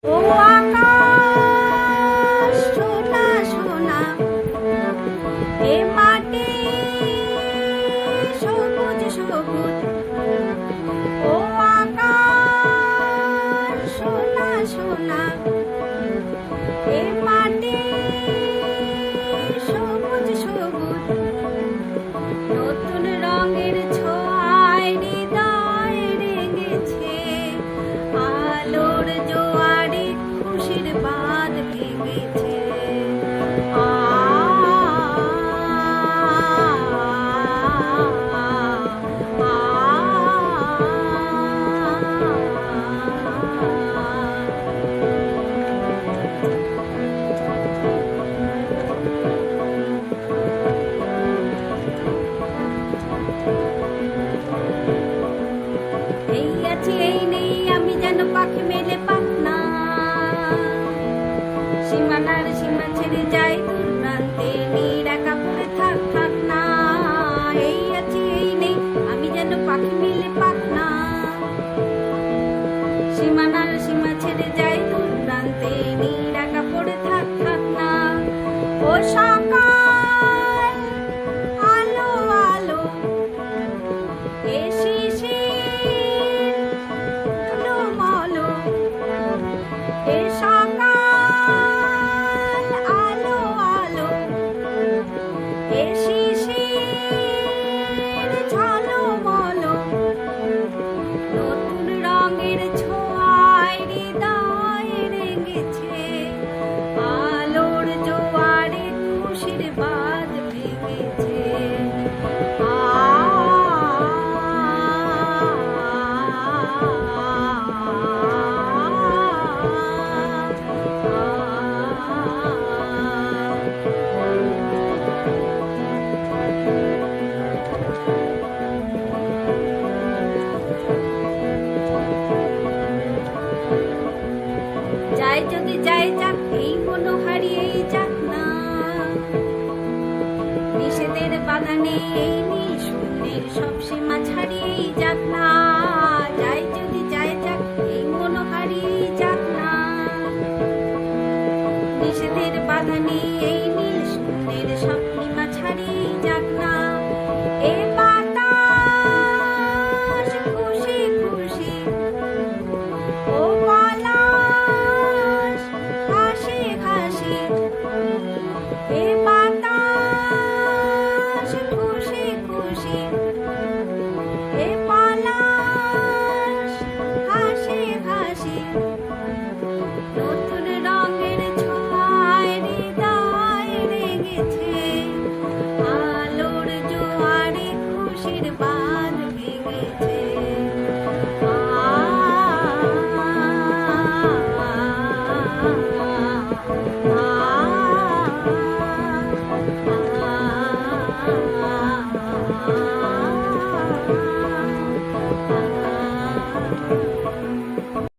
ও আকাশ সোনা সোনা, এ মাটি সবুজ সবুজ। ও আকাশ সোনা সোনা, এ মাটি সবুজ সবুজ। নতুন রঙের ছোঁয়ায় হৃদয় রেঙেছে, আলোর জোয়ারে খুশির বাঁধ ভেঙেছে। এই আছি এই নেই আমি যেন পাখি মেলে পাখনা, সীমানার সীমা ছেড়ে যাই দূর প্রান্তে, নিরাকা পড়ে থাক থাক না। এই আছি এই নেই আমি যেন পাখি মেলে পাখনা, সীমানার সীমা ছেড়ে যাই দূর প্রান্তে, নিরাকা পড়ে থাক থাক না। ও সকাল আলো আলো, এ শিশির মলো, এ সকাল আলো আলো, এ শিশির ঝলমলো। নতুন রঙের ছোঁয়ায় হৃদয় রেঙেছে, আলোর জোয়ারে খুশির বাঁধ ভেঙেছে। যাই যদি যাই যাক, এই মন হারিয়েই যাক না, নিষেধের বাগানে এই নিঃশূন্যের সব সীমা ছাড়িয়েই যাক না।